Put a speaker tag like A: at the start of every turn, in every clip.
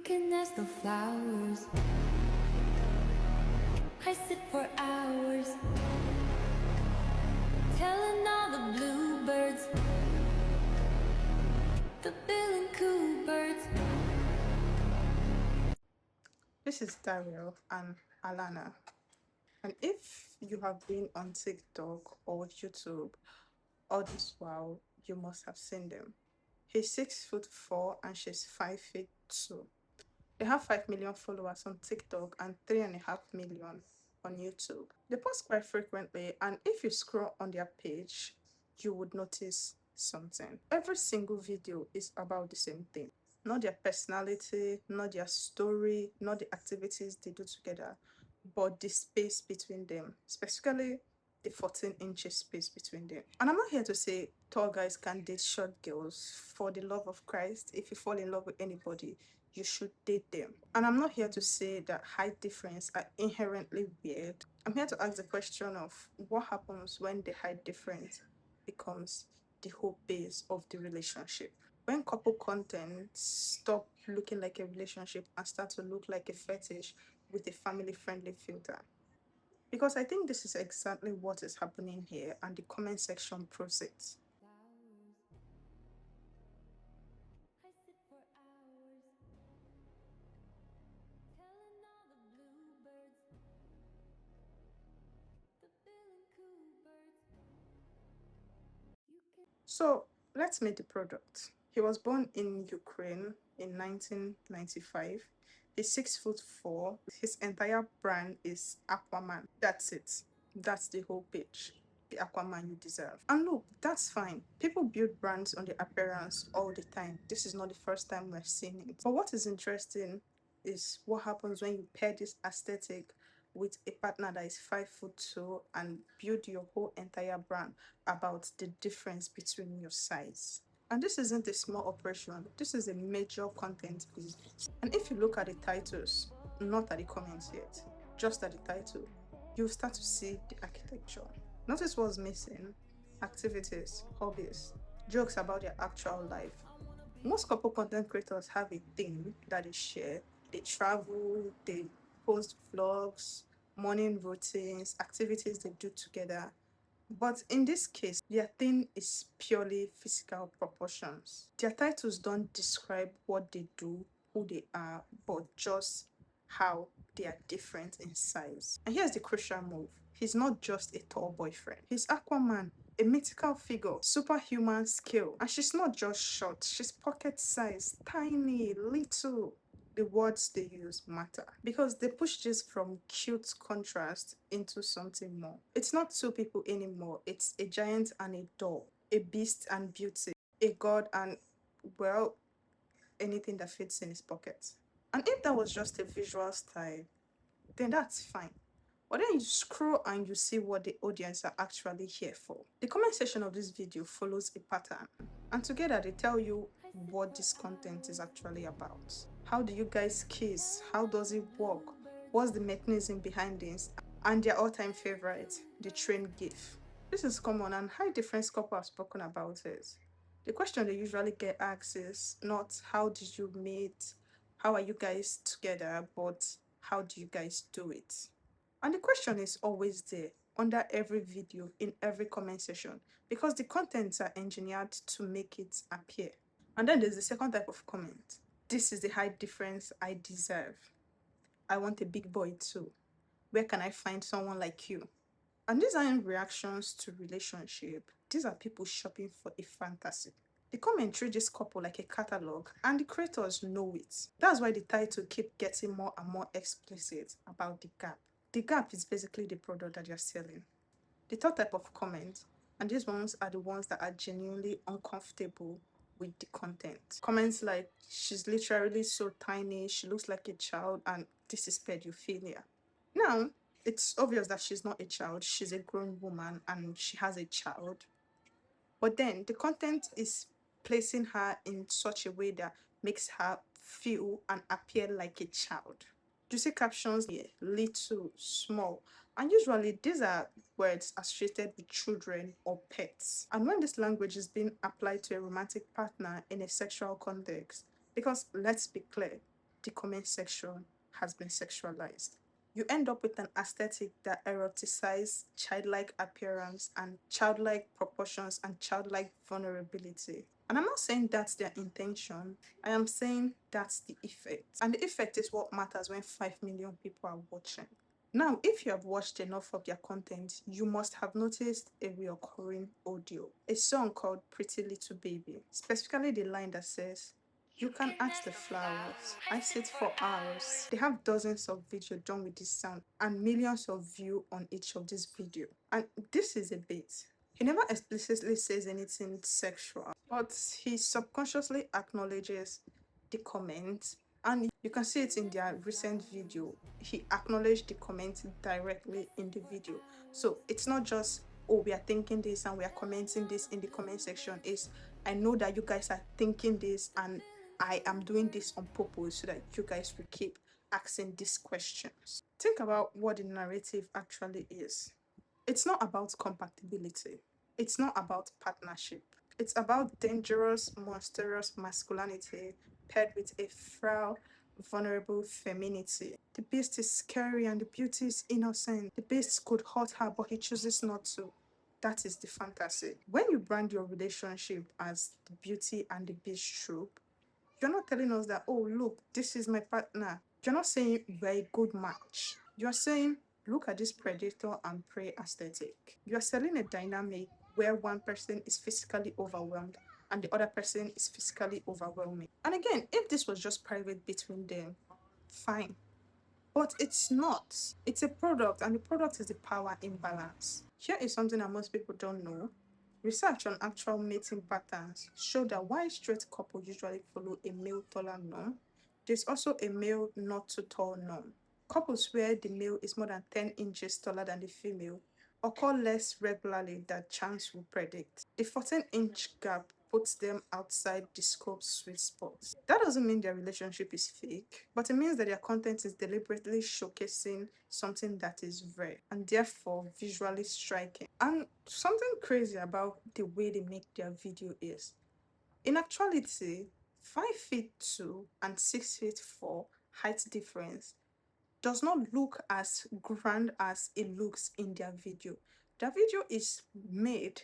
A: can ask the flowers. I sit for hours, telling all the bluebirds, the bill and coo birds.
B: This is Daryl and Alana. And if you have been on TikTok or YouTube all this while, you must have seen them. He's 6'4" and she's 5'2". They have 5 million followers on TikTok and 3.5 million on YouTube. They post quite frequently, and if you scroll on their page, you would notice something. Every single video is about the same thing. Not their personality, not their story, not the activities they do together, but the space between them, specifically the 14 inches space between them. And I'm not here to say tall guys can date short girls. For the love of Christ, if you fall in love with anybody, you should date them. And I'm not here to say that height difference are inherently weird. I'm here to ask the question of what happens when the height difference becomes the whole base of the relationship. When couple content stop looking like a relationship and start to look like a fetish with a family-friendly filter. Because I think this is exactly what is happening here, and the comment section proves it.
A: I sit for hours, telling all the bluebirds, the bill and coo birds. You can.
B: So let's meet the product. He was born in Ukraine in 1995. He's 6'4". His entire brand is Aquaman. That's it. That's the whole pitch. The Aquaman you deserve. And look, that's fine. People build brands on the appearance all the time. This is not the first time we're seeing it. But what is interesting is what happens when you pair this aesthetic with a partner that is 5'2" and build your whole entire brand about the difference between your size. And this isn't a small operation, this is a major content business. And if you look at the titles, not at the comments yet, just at the title, you'll start to see the architecture. Notice what's missing: activities, hobbies, jokes about their actual life. Most couple content creators have a thing that they share. They travel, they post vlogs, morning routines, activities they do together. But in this case, their thing is purely physical proportions. Their titles don't describe what they do, who they are, but just how they are different in size. And here's the crucial move. He's not just a tall boyfriend. He's Aquaman, a mythical figure, superhuman skill. And she's not just short, she's pocket size, tiny, little. The words they use matter because they push this from cute contrast into something more. It's not two people anymore, it's a giant and a doll, a beast and beauty, a god and, well, anything that fits in his pocket. And if that was just a visual style, then that's fine. But then you scroll and you see what the audience are actually here for. The comment section of this video follows a pattern, and together they tell you what this content is actually about. How do you guys kiss? How does it work? What's the mechanism behind this? And their all-time favorite, the train gif. This is common, and high difference couple have spoken about it. The question they usually get asked is not how did you meet, how are you guys together, but how do you guys do it? And the question is always there under every video, in every comment section, because the contents are engineered to make it appear. And then there's the second type of comment. This is the height difference I deserve. I want a big boy too. Where can I find someone like you? And these aren't reactions to relationship. These are people shopping for a fantasy. The comment treat this couple like a catalog, and the creators know it. That's why the title keep getting more and more explicit about the gap. The gap is basically the product that you're selling. The third type of comment, and these ones are the ones that are genuinely uncomfortable with the content. Comments like, she's literally so tiny, she looks like a child, and this is pedophilia. Now, it's obvious that she's not a child, she's a grown woman and she has a child. But then the content is placing her in such a way that makes her feel and appear like a child. You see captions here, little, small, and usually these are words associated with children or pets. And when this language is being applied to a romantic partner in a sexual context, because let's be clear, the comment section has been sexualized. You end up with an aesthetic that eroticizes childlike appearance and childlike proportions and childlike vulnerability. And I'm not saying that's their intention, I am saying that's the effect. And the effect is what matters when 5 million people are watching. Now, if you have watched enough of their content, you must have noticed a recurring audio. A song called Pretty Little Baby, specifically the line that says, "You can ask the flowers. I sit for hours." They have dozens of videos done with this sound and millions of views on each of these videos. And this is a bit. He never explicitly says anything sexual, but he subconsciously acknowledges the comment, and you can see it in their recent video. He acknowledged the comment directly in the video. So it's not just, oh, we are thinking this and we are commenting this in the comment section. It's, I know that you guys are thinking this and I am doing this on purpose so that you guys will keep asking these questions. Think about what the narrative actually is. It's not about compatibility. It's not about partnership. It's about dangerous, monstrous masculinity paired with a frail, vulnerable femininity. The beast is scary and the beauty is innocent. The beast could hurt her, but he chooses not to. That is the fantasy. When you brand your relationship as the beauty and the beast trope, you're not telling us that, oh, look, this is my partner. You're not saying we're a good match. You're saying, look at this predator and prey aesthetic. You're selling a dynamic where one person is physically overwhelmed and the other person is physically overwhelming. And again, if this was just private between them, fine. But it's not. It's a product, and the product is the power imbalance. Here is something that most people don't know. Research on actual mating patterns show that while straight couples usually follow a male taller norm, there's also a male not too tall norm. Couples where the male is more than 10 inches taller than the female occur less regularly than chance would predict. The 14-inch gap puts them outside the scope sweet spot. That doesn't mean their relationship is fake, but it means that their content is deliberately showcasing something that is rare and therefore visually striking. And something crazy about the way they make their video is, in actuality, 5'2" and 6'4" height difference does not look as grand as it looks in their video. The video is made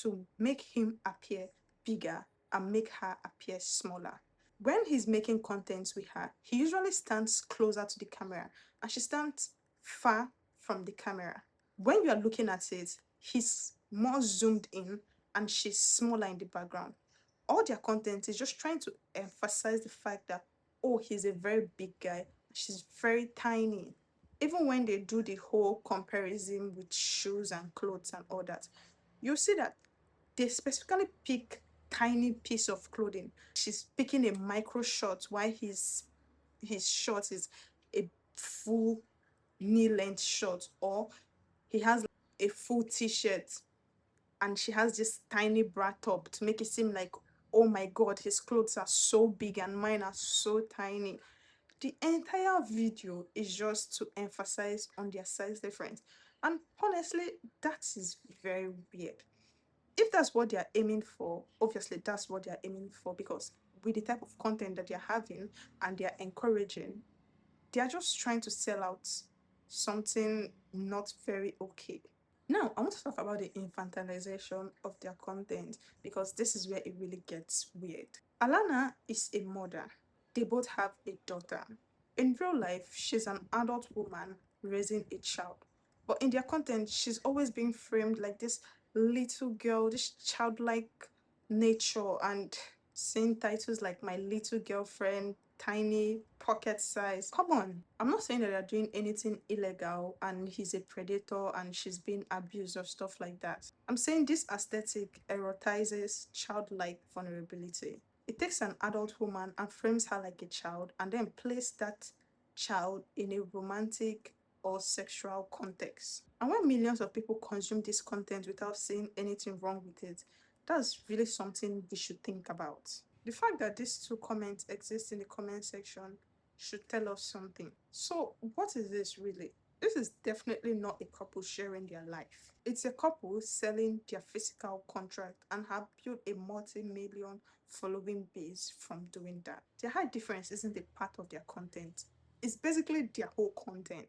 B: to make him appear bigger and make her appear smaller. When he's making content with her, he usually stands closer to the camera and she stands far from the camera. When you are looking at it, he's more zoomed in and she's smaller in the background. All their content is just trying to emphasize the fact that, oh, he's a very big guy, she's very tiny. Even when they do the whole comparison with shoes and clothes and all that, you see that they specifically pick tiny piece of clothing. She's picking a micro short while his short is a full knee length short, or he has a full t-shirt and she has this tiny bra top to make it seem like, oh my god, his clothes are so big and mine are so tiny. The entire video is just to emphasize on their size difference. And honestly, that is very weird. If that's what they're aiming for, obviously that's what they're aiming for, because with the type of content that they're having and they're encouraging, they're just trying to sell out something not very okay. Now, I want to talk about the infantilization of their content, because this is where it really gets weird. Alana is a mother. They both have a daughter. In real life, she's an adult woman raising a child. But in their content, she's always being framed like this little girl, this childlike nature, and saying titles like my little girlfriend, tiny, pocket size. Come on. I'm not saying that they're doing anything illegal and he's a predator and she's being abused or stuff like that. I'm saying this aesthetic erotizes childlike vulnerability. It takes an adult woman and frames her like a child and then places that child in a romantic or sexual context. And when millions of people consume this content without seeing anything wrong with it, that's really something we should think about. The fact that these two comments exist in the comment section should tell us something. So, what is this really? This is definitely not a couple sharing their life. It's a couple selling their physical contract and have built a multi-million following base from doing that. Their height difference isn't a part of their content. It's basically their whole content.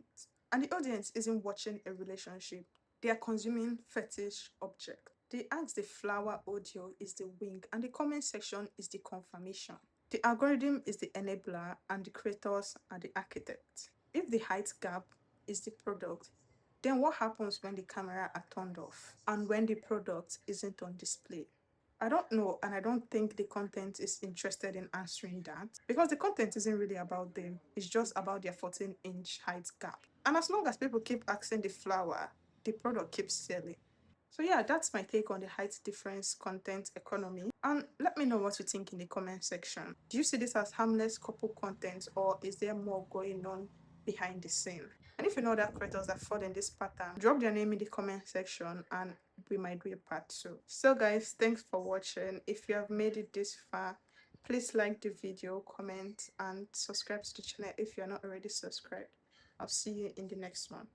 B: And the audience isn't watching a relationship. They are consuming fetish object. They ask the flower audio is the wing and the comment section is the confirmation. The algorithm is the enabler and the creators are the architects. If the height gap is the product, then what happens when the camera are turned off and when the product isn't on display? I don't know, and I don't think the content is interested in answering that because the content isn't really about them. It's just about their 14-inch height gap. And as long as people keep asking the flower, the product keeps selling. So yeah, that's my take on the height difference content economy. And let me know what you think in the comment section. Do you see this as harmless couple content or is there more going on behind the scene? And if you know that creators that fall in this pattern, drop their name in the comment section and we might do a part 2. So guys, thanks for watching. If you have made it this far, please like the video, comment, and subscribe to the channel if you're not already subscribed. I'll see you in the next one.